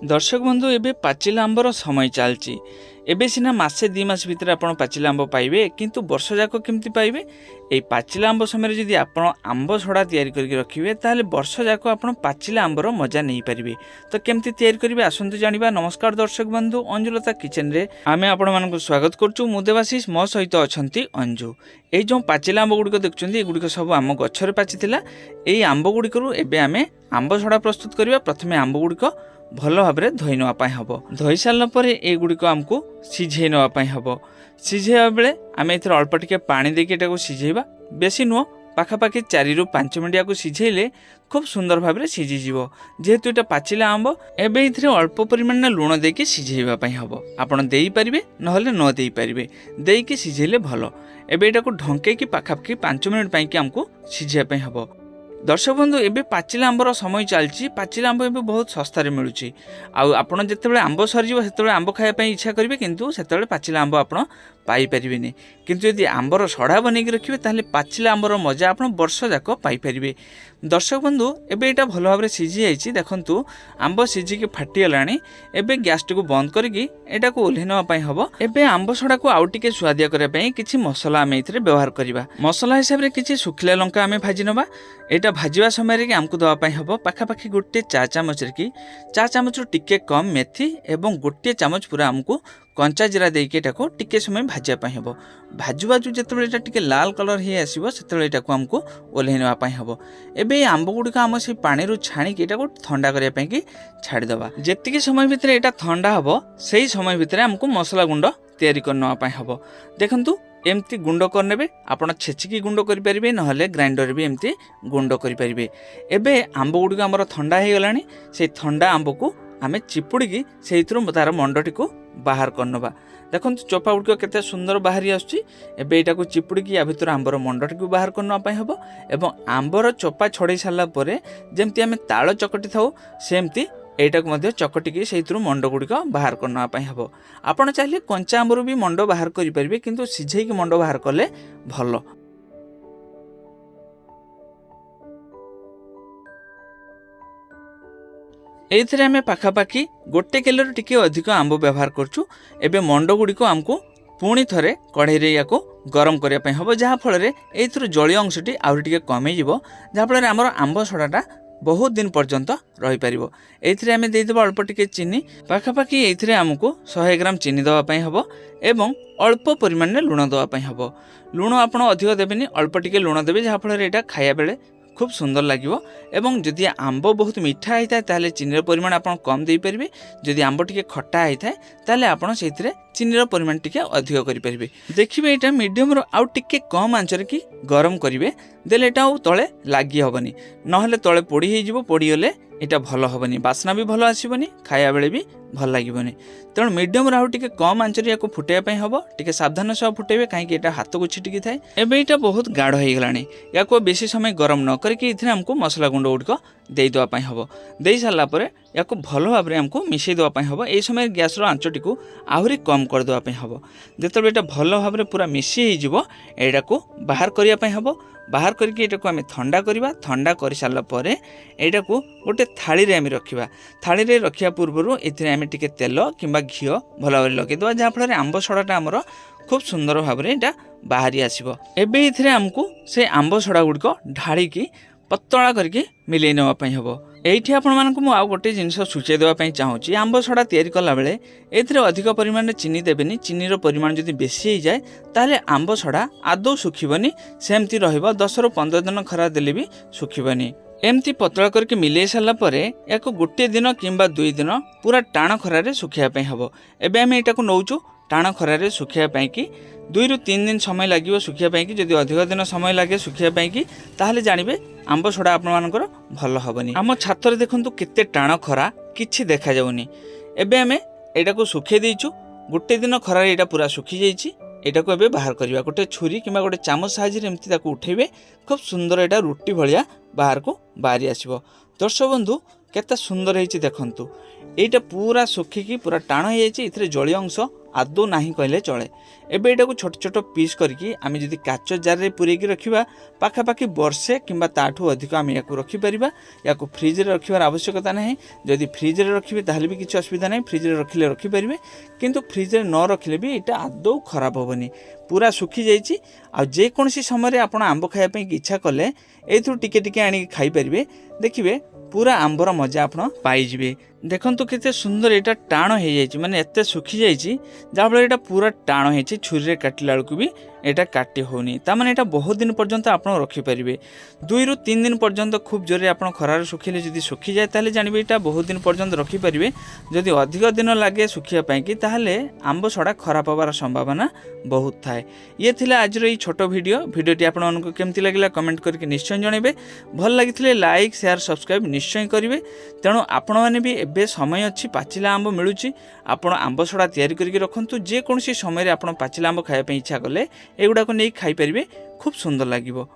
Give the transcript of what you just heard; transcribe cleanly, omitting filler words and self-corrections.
दर्शक बंधु एबे पाचिला आंबर समय चलती एबे सिना मासे 2 मास भितर आपण पाचिला आंब पाइबे किंतु वर्ष जाक केमती पाइबे। ए पाचिला आंब समय जदि आपण आंब सड़ा तैयारी करके रखिबे ताले वर्ष जाक आपण पाचिला आंबर मजा नहीं पारिबे। तो केमती तैयारी करिवे आसंतु जानिबा। नमस्कार दर्शक बंधु, अंजुलता किचन रे आमे आपण मानकु स्वागत करचु। मु देवाशीष, मो सहित अछंती अंजु। ए जो पाचिला आंब गुडिक देखुचंदी एगुडिक सब आम गछरे पाचिथिला। एई आंब गुडिकरू एबे आमे आंब सड़ा प्रस्तुत करिबा। प्रथमे आंब गुडिक भल भाव में धोई नापी हम। धोई सारापर एगुड़िक आमको सीझे नापी हम। सीझेबा बेले आम ए अल्प टिके पानी देके सीझेबा, बेसी नुह पाखापाखि 4 ରୁ 5 मिनिट को सीझेले खूब सुंदर भाव में सीझीज। जेहेतु ये पाचिला आंब एबे इथिरे अल्प परिमाण लुण देके सीझेबापी हम। आपड़ देपारे ना न देपारे, देकी सीझेले भल। एबे एटा को ढंकेकी पाखापाखि 5 मिनिट पाई आमको सीझापी हम। दर्शक बंधु एबे पाचिला आंबर समय चलती। पाचिला आंब एबे बहुत सस्तारे मिलूची। आपण जितेबाला आंब सरीजिव सेतेबाला आंब खाइबा इच्छा करेंगे किंतु सेतेबाला पाचिला आंब आपण पाई परिबेनी। किंतु यदि आंबर सड़ा बनैकी रखिबे ताहले पाचिला आंबर मजा आपण वर्ष जाक पाई परिबे। दर्शक बंधु एबे एटा भल भाव में सीझी जाइछि। देखंतु आंब सीझिकी फाटी गलानी। एबे गैस टिको बंद करिकी एटा को ओल्हे नवा पई हबो। एबे आंब सड़ा को आउ टिके स्वादिया करिया पई किछि मसला आमे इथिरे व्यवहार करिबा। मसला हिसाब रे किछि सुखिला लंका आमे भाजी नबा। एटा भाजीवा समय रे आमको दवा पई हबो पाखापाखि गोटे 4 चामच रे की 4 चामच टिके कम मेथी एवं गोटे चामच पूरा आमको कंचा जीरा देके एटा को टिके समय भाजिया पई हबो। भाजु भाजु जेतेबेले एटा टिके लाल कलर हे आसीबो सेतेबेले एटा को आमको ओल्हे नवा पई हबो। एबे आंब गुडी का आम से पानी रु छाणी के एटा को ठंडा करिया पई की छाडी दबा। जेतिके समय भितर एटा ठंडा हबो सेही समय भितर आमको मसला गुंड तयारी करनवा पई हबो। देखंतु एमती गुंड करने आपण छेचिकी गुंड करें ना ग्राइंडर भी एमती गुंड करें। एबे आंब गुड़िक आमर ठंडा हो गलानी। से ठंडा आंब को आम चिपुड़ी से तार मंडटी को बाहर करनवा। देखो चोपा गुड़िक केते सुंदर बाहरी आसुची। एबे एटा को चिपुड़ी या भितर आंबर मंडटी को बाहर करनवा हम। एवं आंबर चोपा छड़े सारा पर जमती आम ताल चकटी थाउ सेमती एटा को मध्य चकटिकी से मंड गुड़िक बाहर करने हम। आपड़ चाहिए कंचा आंबर भी मंड बाहर करेंगे किंतु सीझेकी मंड बाहर कले भल। एथिरे आमे पाखापाखि गोटे किलो टिके अधिक आंब व्यवहार करचु। एबे मंड गुड़िक आमको पुणी थरे कढ़ाई रे याको गरम करने हम, जहाँफल एथुर जलीय अंशटी आउरी टिके कमी जिवो, जहाँफल आमर आंब सड़ाटा बहुत दिन पर्यंत रही पारिबो। एथिरे आमे देइदबा अल्प टिके चीनी पाखापाखि एथिरे आमको 100 ग्राम चीनी दवा पई हबो एवं अल्प परिमाण में लुण दवा पई हबो। लुण आपण अधिक देबेनी, अल्प टिके लुण देबे जहाँफल एटा खाया बेले खूब सुंदर लगिवो। एवं जदि आंब बहुत मीठा होता ताले चीनीर परिमाण आप कम दे पारे। जदि आंब टिके खट्टा होता ताले आपण सेथिरे चीनीर परिमाण टिके अधिक करि परिबे। देखिबे एटा मीडियम रो आउ टिके कम आंचरे की गरम करिवे, देले एटा आउ तळे लागि हबनी, नहले तळे पोड़ी हे जिवो। पोड़ी होले एटा भल हबनी, बासना भी भल आसीबनी, खाया बेले भी भल लागिबनी। तेणु मीडियम राहु टिके कम आंचरे याको फुटेया पई हबो। टिके सावधान सह फुटेबे काहेकि एटा हाथ को छिटिकी थाए। एबे एटा बहुत गाढ़ हे गलानी। याको बेसी समय गरम न करके इथिरे हमको मसला गुंड गुड़िक देई दवा पई हबो। देई सारला परे याको भल भाव में हमको मिसई दवा पई हबो। एई समय गैस रो आंचटी को आहुरी कम कर दवा पई हबो। जेतेबे एटा भल भाव में पूरा मिसी हे जिवो एटा को बाहर करिया पई हबो। बाहर करके एटा को आमे ठंडा करिबा। ठंडा कर सारला परे एटा को गोटे थाली रे आमे रखिबा। थाली रे रखिया पूर्वरु एथिरे आमे टिके तेल किंबा घिओ भल भाव लगे दवा, जहाँ फल आंब सड़ाटा आमर खूब सुंदर भाव में एटा बाहरी आसीबो। एबे इथिरे आमको से आंब सड़ा गुड़िक ढाळिकी पतला करके मिलई नवा पई हबो। एठी आपण मानकु मु आ गोटे जिंस सूचै देवा पई चाहूची। आंब सड़ा तयारी कला बेले एथिरे अधिक परिमाण में चीनी देबेनी। चीनी रो परिमाण जदि बेसी हो जाए ताले आंब सड़ा आदौ सुखिबनी, सेमती रहइबो। 10 ରୁ 15 दिन खरा देले भी सुखिबनी। एमती पतला करके मिलई सारला परे याको गोटे दिन किंबा 2 दिन पूरा टाण खरा रे सुखिया पई हबो। एबे हम एटा को नौचु टाण खरा रे सुखिया पई की 2 ରୁ 3 दिन समय लागिवो सुखिया पई की। जदि अधिक दिन समय लागे सुखिया पई की ताहले जानिबे आंब सड़ा आपण मानकर भल हबनी। आम छातर देखंतु केते टाण खरा किछि देखा जाउनी। एबे हमें एटा को सुखे देइछु। गोटे दिन खरा एटा पूरा सुखी जाइछि। एटा को एबे बाहर करिबा। गोटे छुरी किंबा गोटे चामच साहाय्य रे एमती ताको उठेबे, खूब सुंदर एटा रुटी भलिया बाहर को बाहरी आसीबो। दर्शक बंधु केते सुंदर होइछि देखंतु एटा पूरा सुखिकी पूरा टाण हो जाइछि इथरे जलीय अंश आदौ नाही कहले चले। एबे एटाको छोट छोट पीस करके आमे जदि काच जार रे पुरेकी रखिबा पाखापाखि वर्षे किंबा ताठू अधिक आमे याकू रखि परिबा। याकू फ्रिज रे रखिबार आवश्यकता नाही। जदि फ्रिज रे रखिबे ताहले भी किछि असुविधा नाही, फ्रिज रे रखिले रखि परिबे। किंतु फ्रिज रे न रखिले भी एटा आदौ खराब होबनी, पूरा सुखी जाइछि। आ जे कोनसी समय रे आपण आंब खाया पई इच्छा कले एथु टिके टिके आनी खाई परिबे। देखिबे पूरा आंबर मजा आपण पाइजिबे। देखंतु केते सुंदर एटा टाण हो जाइछि, माने एते सुखी जाइछि जाबळे एटा पूरा टाण होइछि। छुरी रे काटिला बेलकु भी एटा काटी होनी, ता माने एटा बहुत दिन पर्यंत आपण रखि परिबे। 2 रु 3 दिन पर्यंत खूब जोरे आपण खरार सुखिले जदि सुखी जाय ताले जानिबे एटा बहुत दिन पर्यंत रखि परिबे। जदि अधिक दिन लागे सुखिया पई कि ताहले आंब सडा खराब होबार संभावना बहुत थाए। ये थिला आज रो छोट भिडियोटी आपण मानकु केमति लागिला कमेंट करके निश्चय जणेबे। भल लागिथिले लाइक शेयर सब्सक्राइब निश्चय करिवे। तेणु आपण माने भी एबे समय अछि, पाचिला आंब मिलुची, आपण आंब सडा तयारी करके रखंतु। जे कोनसी समय रे आपण पाचिला आंब खाया पई इच्छा कले एगुडा को नै खाई परिबे, खूब सुंदर लागिवो।